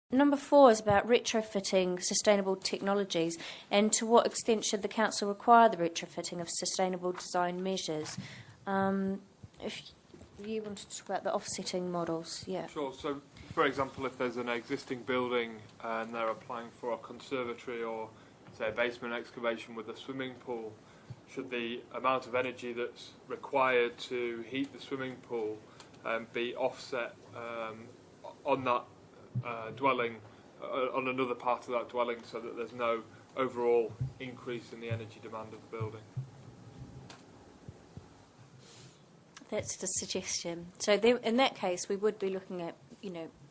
Number 4 is about retrofitting sustainable technologies, and to what extent should the council require the retrofitting of sustainable design measures? If you wanted to talk about the offsetting models, yeah. Sure. So, for example, if there's an existing building and they're applying for a conservatory or, say, a basement excavation with a swimming pool, should the amount of energy that's required to heat the swimming pool be offset on that dwelling, on another part of that dwelling, so that there's no overall increase in the energy demand of the building? That's the suggestion. So in that case, we would be looking at,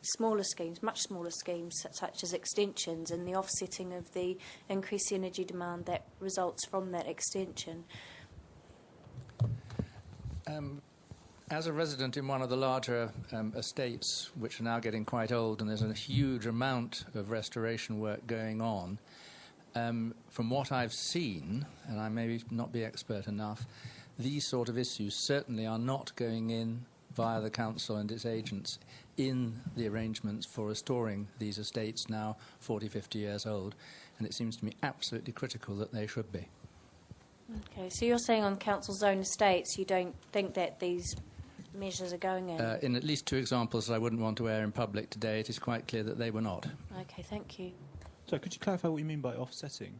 smaller schemes, much smaller schemes, such as extensions and the offsetting of the increased energy demand that results from that extension. As a resident in one of the larger estates, which are now getting quite old, and there's a huge amount of restoration work going on, from what I've seen, and I may not be expert enough, these sort of issues certainly are not going in via the council and its agents in the arrangements for restoring these estates now 40, 50 years old, and it seems to me absolutely critical that they should be. Okay, so you're saying on council's own estates you don't think that these measures are going in? In at least 2 examples that I wouldn't want to air in public today, it is quite clear that they were not. Okay, thank you. So could you clarify what you mean by offsetting?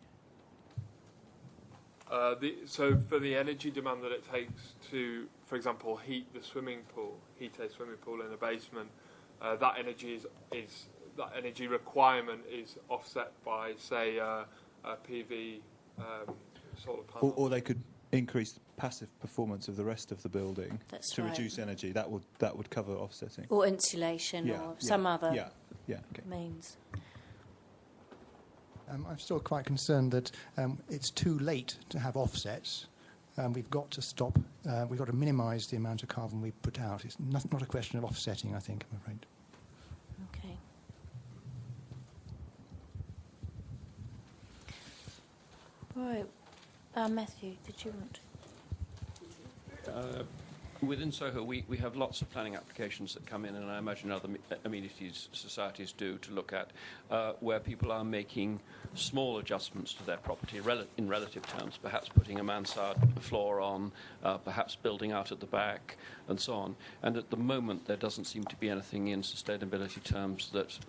So for the energy demand that it takes to, for example, heat a swimming pool in a basement, that energy requirement is offset by, say, a PV solar panel. Or they could increase the passive performance of the rest of the building to reduce energy. That would cover offsetting. Or insulation, or some other means. I'm still quite concerned that it's too late to have offsets. We've got to stop. We've got to minimise the amount of carbon we put out. It's not a question of offsetting, I think, I'm afraid. Okay. Right. Matthew, did you want to? Within Soho, we have lots of planning applications that come in, and I imagine other amenities societies do, to look at where people are making small adjustments to their property in relative terms, perhaps putting a mansard floor on, perhaps building out at the back, and so on. And at the moment, there doesn't seem to be anything in sustainability terms that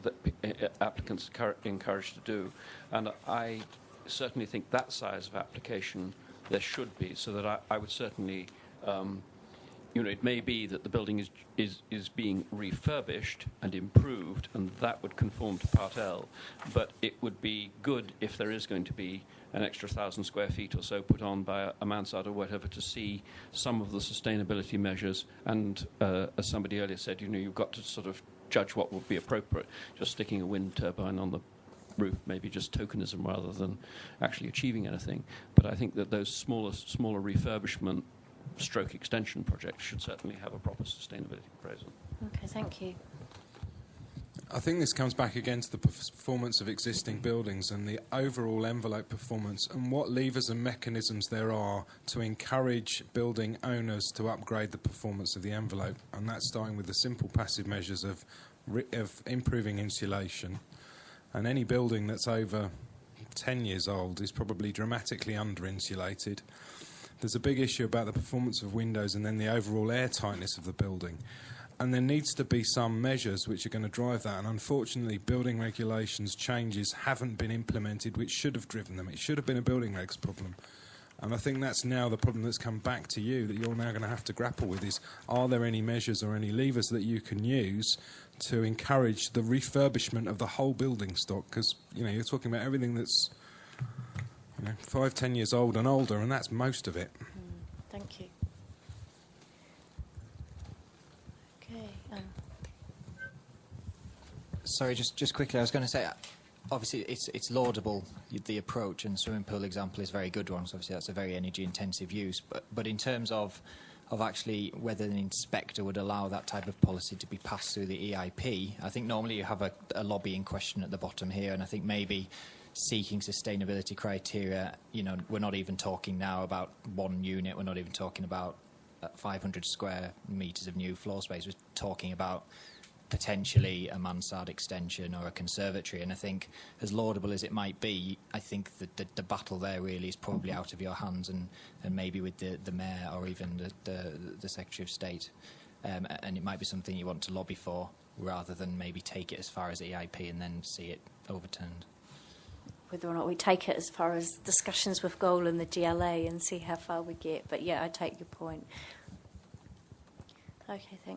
applicants are encouraged to do. And I certainly think that size of application there should be, so that I would certainly... it may be that the building is being refurbished and improved, and that would conform to Part L. But it would be good if there is going to be an extra 1,000 square feet or so put on by a mansard or whatever, to see some of the sustainability measures. And as somebody earlier said, you've got to sort of judge what would be appropriate. Just sticking a wind turbine on the roof, maybe just tokenism rather than actually achieving anything. But I think that those smaller refurbishment stroke extension projects should certainly have a proper sustainability appraisal. Okay, thank you. I think this comes back again to the performance of existing buildings and the overall envelope performance, and what levers and mechanisms there are to encourage building owners to upgrade the performance of the envelope. And that's starting with the simple passive measures of improving insulation. And any building that's over 10 years old is probably dramatically under-insulated. There's a big issue about the performance of windows and then the overall air tightness of the building. And there needs to be some measures which are going to drive that. And unfortunately, building regulations changes haven't been implemented, which should have driven them. It should have been a building regs problem. And I think that's now the problem that's come back to you, that you're now going to have to grapple with, is are there any measures or any levers that you can use to encourage the refurbishment of the whole building stock? Because, you're talking about everything that's 5, 10 years old and older, and that's most of it. Thank you. Okay. Sorry, just quickly, I was going to say, obviously it's laudable, the approach, and the swimming pool example is a very good one, so obviously that's a very energy-intensive use. But in terms of actually whether an inspector would allow that type of policy to be passed through the EIP, I think normally you have a lobbying question at the bottom here, and I think maybe seeking sustainability criteria, we're not even talking now about one unit, we're not even talking about 500 square metres of new floor space, we're talking about potentially a mansard extension or a conservatory. And I think, as laudable as it might be, I think that the battle there really is probably out of your hands, and maybe with the Mayor or even the Secretary of State. And it might be something you want to lobby for, rather than maybe take it as far as EIP and then see it overturned. Whether or not we take it as far as discussions with Goal and the GLA and see how far we get. But yeah, I take your point. Okay, thanks.